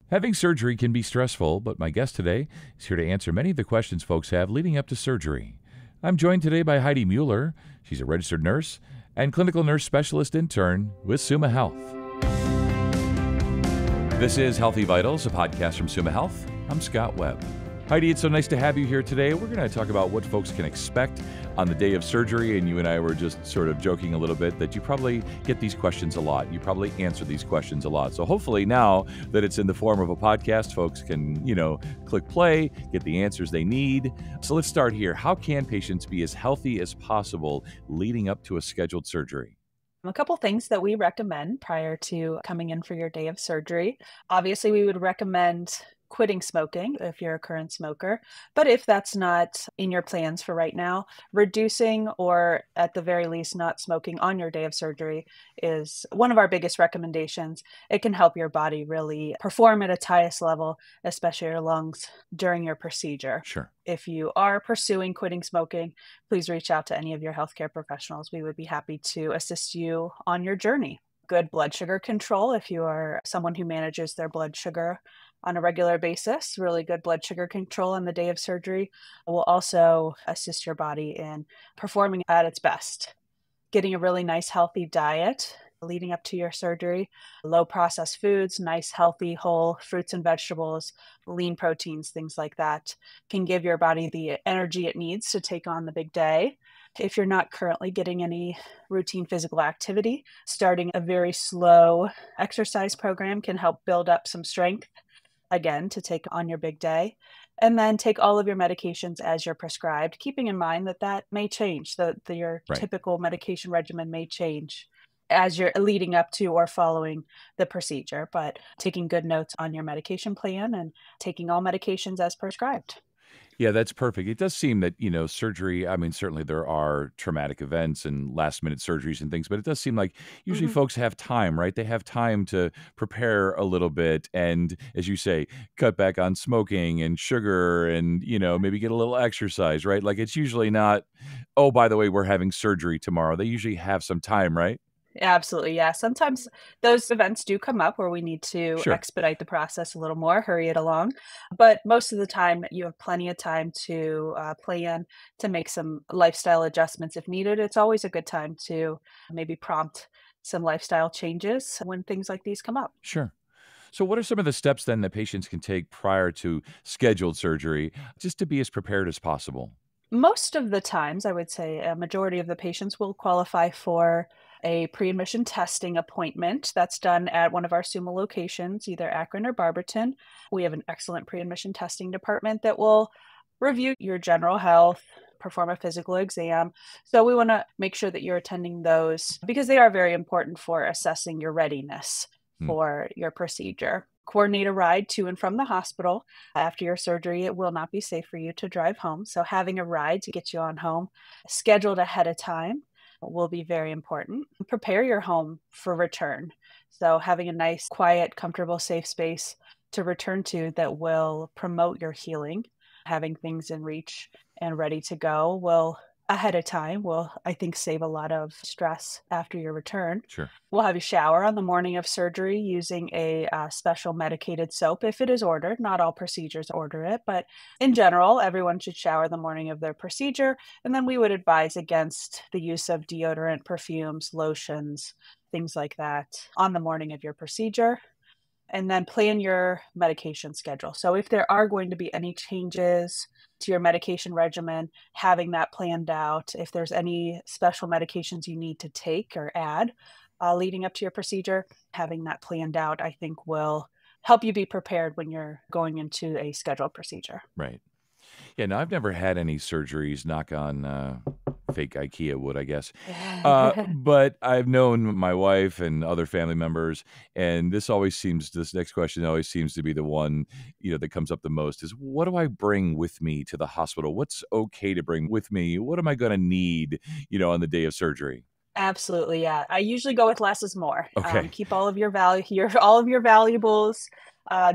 Having surgery can be stressful, but my guest today is here to answer many of the questions folks have leading up to surgery. I'm joined today by Heidi Mueller. She's a registered nurse and clinical nurse specialist intern with Summa Health. This is Healthy Vitals, a podcast from Summa Health. I'm Scott Webb. Heidi, it's so nice to have you here today. We're going to talk about what folks can expect on the day of surgery, and you and I were just sort of joking a little bit that you probably get these questions a lot. You probably answer these questions a lot. So hopefully now that it's in the form of a podcast, folks can, click play, get the answers they need. So let's start here. How can patients be as healthy as possible leading up to a scheduled surgery? A couple things that we recommend prior to coming in for your day of surgery. Obviously, we would recommend quitting smoking if you're a current smoker. But if that's not in your plans for right now, reducing or at the very least not smoking on your day of surgery is one of our biggest recommendations. It can help your body really perform at its highest level, especially your lungs during your procedure. Sure. If you are pursuing quitting smoking, please reach out to any of your healthcare professionals. We would be happy to assist you on your journey. Good blood sugar control if you are someone who manages their blood sugar on a regular basis. Really good blood sugar control on the day of surgery will also assist your body in performing at its best. Getting a really nice healthy diet leading up to your surgery, low processed foods, nice healthy whole fruits and vegetables, lean proteins, things like that can give your body the energy it needs to take on the big day. If you're not currently getting any routine physical activity, starting a very slow exercise program can help build up some strength, again, to take on your big day. And then take all of your medications as you're prescribed, keeping in mind that that may change, your Right. typical medication regimen may change as you're leading up to or following the procedure, but taking good notes on your medication plan and taking all medications as prescribed. Yeah, that's perfect. It does seem that, surgery, certainly there are traumatic events and last minute surgeries and things, but it does seem like usually folks have time, right? They have time to prepare a little bit and, as you say, cut back on smoking and sugar and, maybe get a little exercise, right? Like it's usually not, oh, by the way, we're having surgery tomorrow. They usually have some time, right? Absolutely, yeah. Sometimes those events do come up where we need to Sure. expedite the process a little more, hurry it along. But most of the time, you have plenty of time to plan, to make some lifestyle adjustments if needed. It's always a good time to maybe prompt some lifestyle changes when things like these come up. Sure. So what are some of the steps then that patients can take prior to scheduled surgery just to be as prepared as possible? Most of the times, I would say a majority of the patients will qualify for a pre-admission testing appointment that's done at one of our Summa locations, either Akron or Barberton. We have an excellent pre-admission testing department that will review your general health, perform a physical exam. So we want to make sure that you're attending those because they are very important for assessing your readiness for your procedure. Coordinate a ride to and from the hospital. After your surgery, it will not be safe for you to drive home. So having a ride to get you on home scheduled ahead of time will be very important. Prepare your home for return. So having a nice, quiet, comfortable, safe space to return to that will promote your healing, having things in reach and ready to go will ahead of time will, I think, save a lot of stress after your return. Sure. We'll have you shower on the morning of surgery using a special medicated soap if it is ordered. Not all procedures order it, but in general, everyone should shower the morning of their procedure. And then we would advise against the use of deodorant, perfumes, lotions, things like that on the morning of your procedure. And then plan your medication schedule. So if there are going to be any changes to your medication regimen, having that planned out. If there's any special medications you need to take or add leading up to your procedure, having that planned out, I think will help you be prepared when you're going into a scheduled procedure. Right. Yeah, no, I've never had any surgeries, knock on fake IKEA wood, I guess. But I've known my wife and other family members, and this next question always seems to be the one, that comes up the most is, what do I bring with me to the hospital? What's okay to bring with me? What am I going to need, on the day of surgery? Absolutely, yeah. I usually go with less is more. Okay. Keep all of your valuables.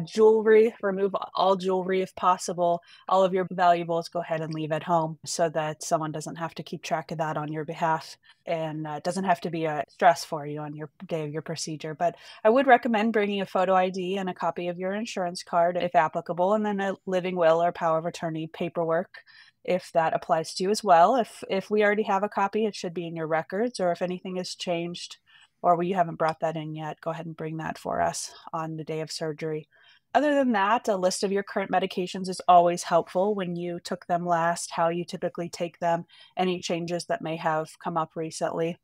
Jewelry, remove all jewelry if possible. All of your valuables, go ahead and leave at home so that someone doesn't have to keep track of that on your behalf, and doesn't have to be a stress for you on your day of your procedure. But I would recommend bringing a photo ID and a copy of your insurance card if applicable, and then a living will or power of attorney paperwork if that applies to you as well. If we already have a copy, it should be in your records, or if anything has changed or you haven't brought that in yet, go ahead and bring that for us on the day of surgery. Other than that, a list of your current medications is always helpful, when you took them last, how you typically take them, any changes that may have come up recently.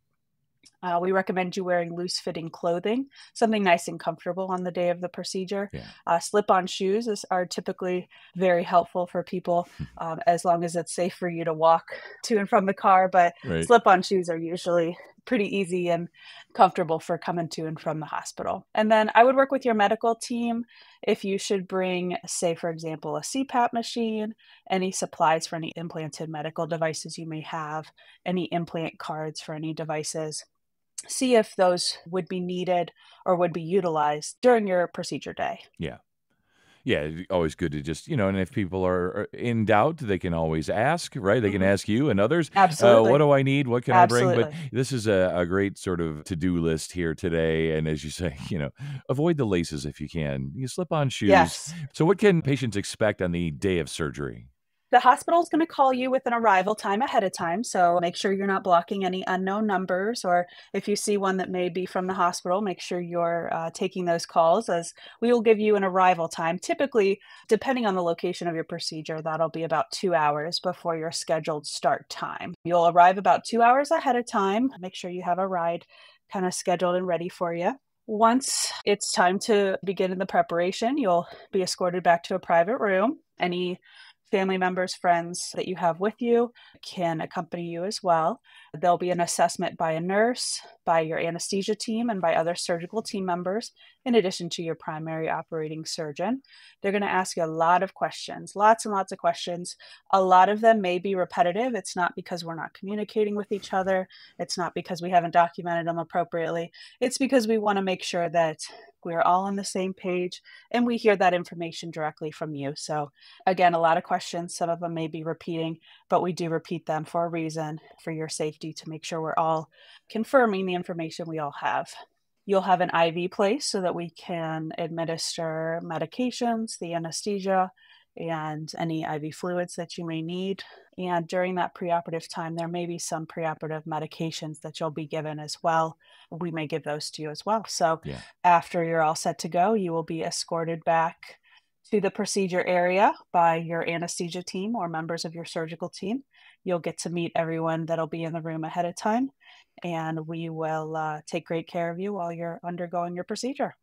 We recommend you wearing loose-fitting clothing, something nice and comfortable on the day of the procedure. Yeah. Slip-on shoes are typically very helpful for people, as long as it's safe for you to walk to and from the car. But Right. slip-on shoes are usually pretty easy and comfortable for coming to and from the hospital. And then I would work with your medical team if you should bring, say, for example, a CPAP machine, any supplies for any implanted medical devices you may have, any implant cards for any devices. See if those would be needed or would be utilized during your procedure day. Yeah. Yeah, always good to just, and if people are in doubt, they can always ask, right? They can Mhm. ask you and others, what Absolutely. do I need? What can I bring? But Absolutely. this is a great sort of to-do list here today. And as you say, avoid the laces if you can. You slip on shoes. Yes. So what can patients expect on the day of surgery? The hospital is going to call you with an arrival time ahead of time, so make sure you're not blocking any unknown numbers, or if you see one that may be from the hospital, make sure you're taking those calls, as we will give you an arrival time. Typically, depending on the location of your procedure, that'll be about 2 hours before your scheduled start time. You'll arrive about 2 hours ahead of time. Make sure you have a ride kind of scheduled and ready for you. Once it's time to begin the preparation, you'll be escorted back to a private room. Any family members, friends that you have with you can accompany you as well. There'll be an assessment by a nurse, by your anesthesia team, and by other surgical team members, in addition to your primary operating surgeon. They're going to ask you a lot of questions, lots and lots of questions. A lot of them may be repetitive. It's not because we're not communicating with each other. It's not because we haven't documented them appropriately. It's because we want to make sure that we're all on the same page and we hear that information directly from you. So again, a lot of questions. Some of them may be repeating, but we do repeat them for a reason, for your safety, to make sure we're all confirming the information we all have. You'll have an IV place so that we can administer medications, the anesthesia, and any IV fluids that you may need. And during that preoperative time, there may be some preoperative medications that you'll be given as well. We may give those to you as well. So Yeah. after you're all set to go, you will be escorted back to the procedure area by your anesthesia team or members of your surgical team. You'll get to meet everyone that'll be in the room ahead of time, and we will take great care of you while you're undergoing your procedure.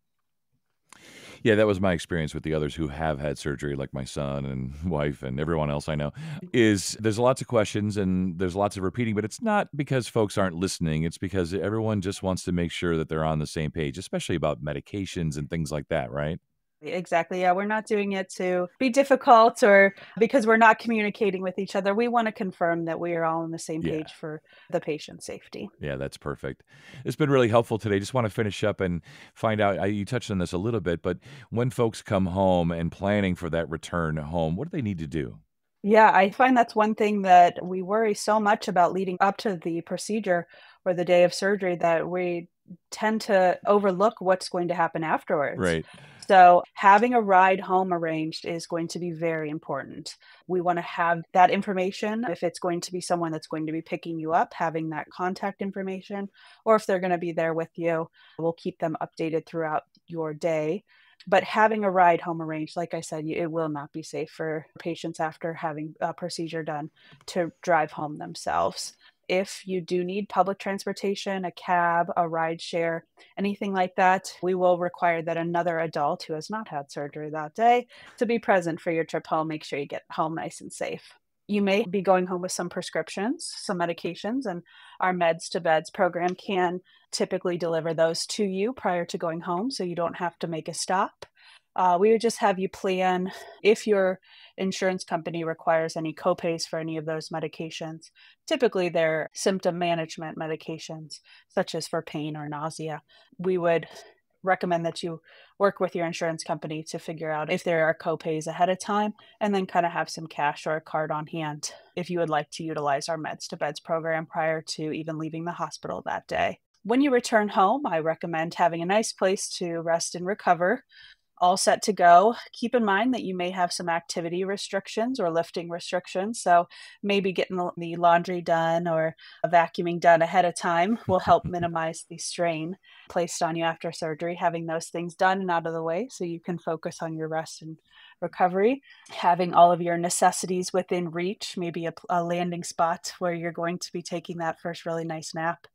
Yeah, that was my experience with the others who have had surgery, like my son and wife and everyone else I know, is there's lots of questions and there's lots of repeating, but it's not because folks aren't listening. It's because everyone just wants to make sure that they're on the same page, especially about medications and things like that, right? Exactly. Yeah, we're not doing it to be difficult or because we're not communicating with each other. We want to confirm that we are all on the same Yeah. page for the patient's safety. Yeah, that's perfect. It's been really helpful today. Just want to finish up and find out. You touched on this a little bit, but when folks come home and planning for that return home, what do they need to do? Yeah, I find that's one thing that we worry so much about leading up to the procedure or the day of surgery, that we tend to overlook what's going to happen afterwards. Right. So, having a ride home arranged is going to be very important. We want to have that information. If it's going to be someone that's going to be picking you up, having that contact information, or if they're going to be there with you, we'll keep them updated throughout your day. But having a ride home arranged, like I said, it will not be safe for patients after having a procedure done to drive home themselves. If you do need public transportation, a cab, a ride share, anything like that, we will require that another adult who has not had surgery that day to be present for your trip home. Make sure you get home nice and safe. You may be going home with some prescriptions, some medications, and our Meds to Beds program can typically deliver those to you prior to going home, so you don't have to make a stop. We would just have you plan if your insurance company requires any copays for any of those medications. Typically, they're symptom management medications, such as for pain or nausea. We would recommend that you work with your insurance company to figure out if there are copays ahead of time, and then kind of have some cash or a card on hand if you would like to utilize our Meds to Beds program prior to even leaving the hospital that day. When you return home, I recommend having a nice place to rest and recover, all set to go. Keep in mind that you may have some activity restrictions or lifting restrictions. So maybe getting the laundry done or vacuuming done ahead of time will help minimize the strain placed on you after surgery, having those things done and out of the way so you can focus on your rest and recovery. Having all of your necessities within reach, maybe a landing spot where you're going to be taking that first really nice nap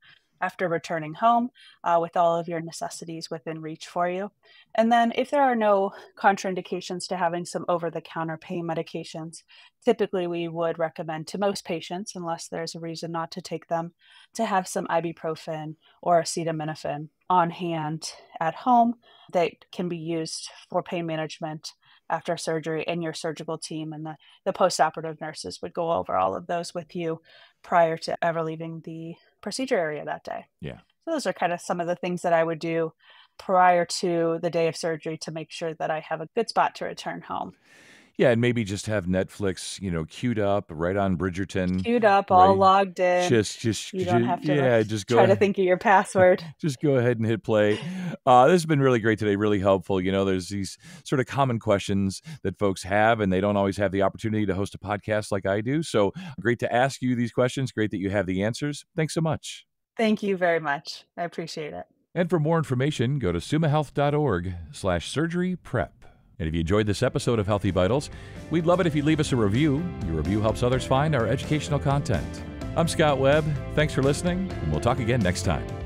after returning home, with all of your necessities within reach for you. And then if there are no contraindications to having some over-the-counter pain medications, typically we would recommend to most patients, unless there's a reason not to take them, to have some ibuprofen or acetaminophen on hand at home that can be used for pain management after surgery, and your surgical team and the post-operative nurses would go over all of those with you prior to ever leaving the procedure area that day. Yeah. So those are kind of some of the things that I would do prior to the day of surgery to make sure that I have a good spot to return home. Yeah, and maybe just have Netflix, queued up right on Bridgerton. Queued up, all logged in. You don't have to just try to think of your password. Just go ahead and hit play. This has been really great today, really helpful. There's these sort of common questions that folks have, and they don't always have the opportunity to host a podcast like I do. So great to ask you these questions. Great that you have the answers. Thanks so much. Thank you very much. I appreciate it. And for more information, go to sumahealth.org/surgery-prep. And if you enjoyed this episode of Healthy Vitals, we'd love it if you leave us a review. Your review helps others find our educational content. I'm Scott Webb. Thanks for listening, and we'll talk again next time.